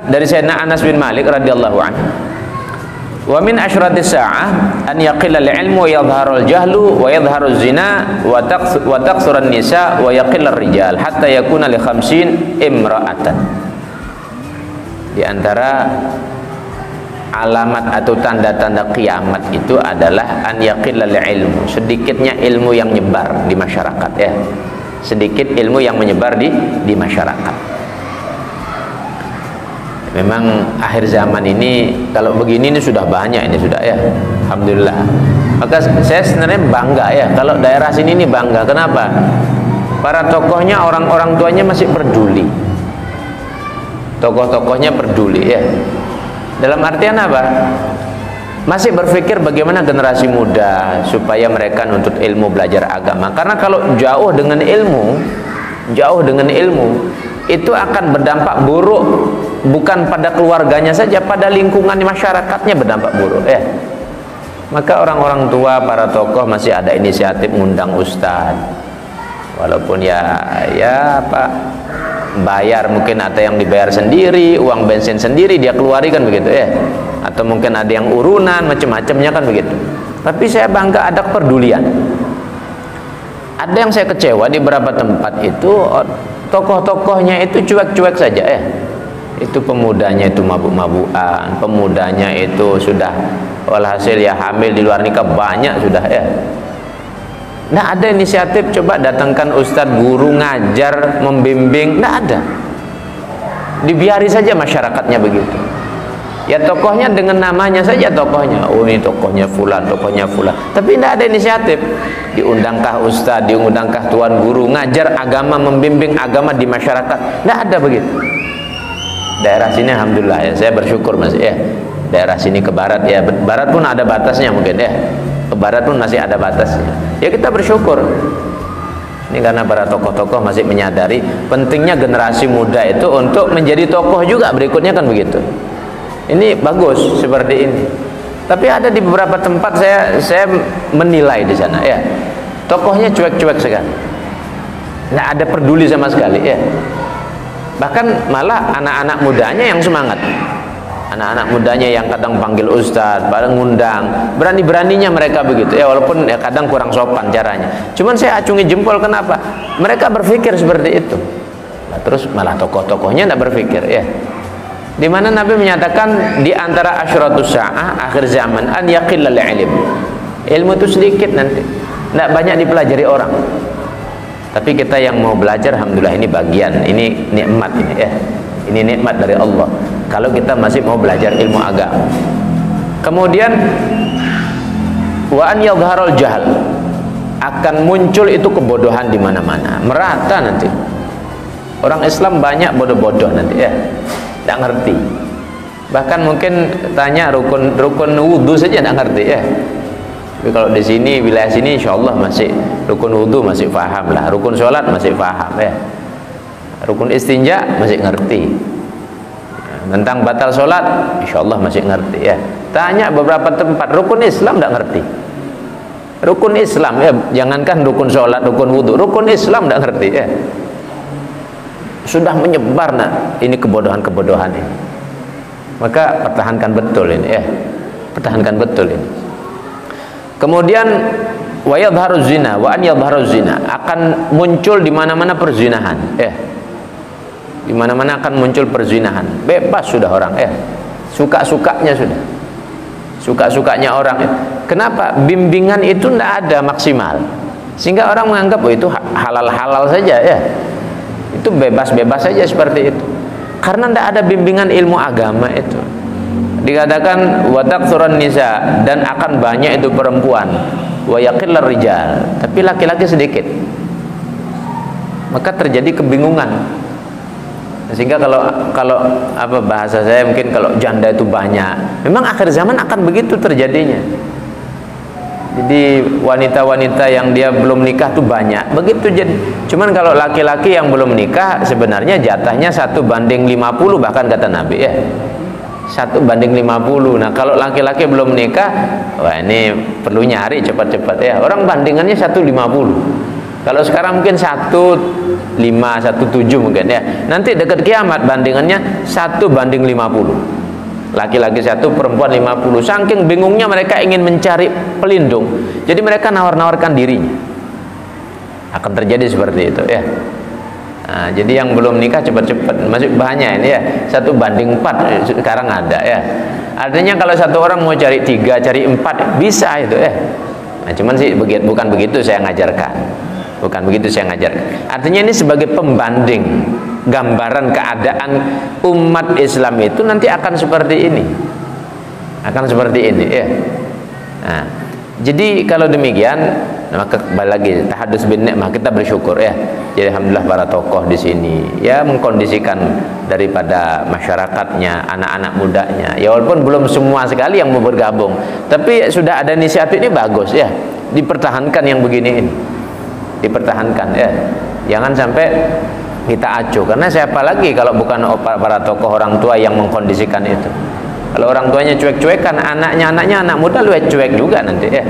dari Sayyidina Anas bin Malik radhiyallahu anhu, wa min asyratis sa'ah an yaqilla al-ilmu wa yadhharu al-jahlu wa yadhharu az-zina wa taqsura an-nisa wa yaqilla ar-rijal hatta yakuna li 50 imra'atan. Di antara alamat atau tanda-tanda kiamat itu adalah an yaqilla al-ilmu, sedikitnya ilmu yang menyebar di masyarakat, ya. Sedikit ilmu yang menyebar di masyarakat. Memang akhir zaman ini kalau begini ini sudah banyak, ini sudah, ya, alhamdulillah. Maka saya sebenarnya bangga, ya, kalau daerah sini ini bangga. Kenapa? Para tokohnya, orang-orang tuanya masih peduli. Tokoh-tokohnya peduli, ya. Dalam artian apa? Masih berpikir bagaimana generasi muda supaya mereka nuntut ilmu, belajar agama. Karena kalau jauh dengan ilmu itu akan berdampak buruk, bukan pada keluarganya saja, pada lingkungan masyarakatnya berdampak buruk, ya. Maka orang-orang tua, para tokoh masih ada inisiatif ngundang ustaz, walaupun ya apa, bayar, mungkin ada yang dibayar sendiri, uang bensin sendiri dia keluari, kan begitu, ya. Atau mungkin ada yang urunan, macam-macamnya, kan begitu. Tapi saya bangga ada kepedulian. Ada yang saya kecewa di beberapa tempat itu, tokoh-tokohnya itu cuek-cuek saja, ya. Itu pemudanya itu mabuk-mabukan, pemudanya itu sudah walhasil ya hamil di luar nikah banyak sudah, ya. Nah, ada inisiatif coba datangkan ustadz, guru, ngajar, membimbing, nggak ada. Dibiari saja masyarakatnya begitu. Ya tokohnya dengan namanya saja tokohnya. Oh, ini tokohnya fulan, tokohnya fulan. Tapi tidak ada inisiatif. Diundangkah ustadz, diundangkah tuan guru, ngajar agama, membimbing agama di masyarakat. Tidak ada begitu. Daerah sini alhamdulillah, ya, saya bersyukur masih, ya. Daerah sini ke barat, ya, barat pun ada batasnya mungkin, ya. Ke barat pun masih ada batasnya. Ya kita bersyukur. Ini karena para tokoh-tokoh masih menyadari pentingnya generasi muda itu untuk menjadi tokoh juga berikutnya, kan begitu. Ini bagus seperti ini. Tapi ada di beberapa tempat saya menilai di sana, ya, tokohnya cuek-cuek sekali, nggak ada peduli sama sekali, ya. Bahkan malah anak-anak mudanya yang semangat, anak-anak mudanya yang kadang panggil ustadz, kadang ngundang, berani-beraninya mereka begitu, ya, walaupun ya kadang kurang sopan caranya. Cuman saya acungi jempol, kenapa? Mereka berpikir seperti itu. Nah, terus malah tokoh-tokohnya tidak berpikir, ya. Di mana Nabi menyatakan di antara asyratus sa'ah, akhir zaman, an yaqillal ilm. Ilmu itu sedikit nanti, tidak banyak dipelajari orang. Tapi kita yang mau belajar, alhamdulillah, ini bagian, ini nikmat ini, ya. Ini nikmat dari Allah. Kalau kita masih mau belajar ilmu agama. Kemudian wa an yadhharul jahl, akan muncul itu kebodohan di mana-mana, merata nanti. Orang Islam banyak bodoh-bodoh nanti, ya. Tidak ngerti. Bahkan mungkin tanya rukun wudhu saja tidak ngerti, ya. Tapi kalau di sini, wilayah sini, insya Allah masih rukun wudhu masih paham lah, rukun sholat masih paham, ya. Rukun istinja masih ngerti. Tentang batal sholat, insya Allah masih ngerti, ya. Tanya beberapa tempat rukun Islam tidak ngerti. Rukun Islam, ya, jangankan rukun sholat, rukun wudhu, rukun Islam tidak ngerti, ya. Sudah menyebar, nah, ini kebodohan-kebodohan ini. Maka pertahankan betul ini, ya. Pertahankan betul ini. Kemudian wa yadhharu zina wa an yadhharu zina, akan muncul di mana-mana perzinahan, ya. Di mana-mana akan muncul perzinahan. Bebas sudah orang, ya. Suka-sukanya sudah. Suka-sukanya orang, ya. Kenapa? Bimbingan itu tidak ada maksimal. Sehingga orang menganggap oh itu halal-halal saja, ya. Itu bebas-bebas saja seperti itu. Karena tidak ada bimbingan ilmu agama itu. Dikatakan wa taqsuran nisa, dan akan banyak itu perempuan, wa yaqillar rijal, tapi laki-laki sedikit. Maka terjadi kebingungan. Sehingga kalau apa bahasa saya mungkin kalau janda itu banyak. Memang akhir zaman akan begitu terjadinya. Jadi wanita-wanita yang dia belum nikah tuh banyak. Begitu jadi. Cuman kalau laki-laki yang belum nikah sebenarnya jatahnya 1:50 bahkan kata Nabi, ya. 1:50. Nah, kalau laki-laki belum nikah, wah ini perlu nyari cepat-cepat, ya. Orang bandingannya 1:50. Kalau sekarang mungkin 1,5, 1,7 mungkin ya. Nanti dekat kiamat bandingannya 1:50. Laki-laki 1, perempuan 50. Saking bingungnya mereka ingin mencari pelindung, jadi mereka nawar-nawarkan dirinya. Akan terjadi seperti itu ya. Nah, jadi yang belum nikah cepat-cepat, masih banyak ini ya. 1:4 sekarang ada ya. Artinya kalau satu orang mau cari 3, cari 4 bisa itu ya. Nah, cuman sih bukan begitu saya ngajarkan. Bukan begitu saya ngajarkan. Artinya ini sebagai pembanding, gambaran keadaan umat Islam itu nanti akan seperti ini. Akan seperti ini ya. Nah, jadi kalau demikian, maka kembali lagi tahadus bin nikmah, kita bersyukur ya. Jadi alhamdulillah para tokoh di sini ya mengkondisikan daripada masyarakatnya, anak-anak mudanya. Ya walaupun belum semua sekali yang mau bergabung, tapi sudah ada inisiatif ini bagus ya. Dipertahankan yang begini ini. Dipertahankan ya. Jangan sampai kita acuh, karena siapa lagi kalau bukan para tokoh orang tua yang mengkondisikan itu. Kalau orang tuanya cuek-cuekan, anaknya anak muda lu cuek juga nanti ya.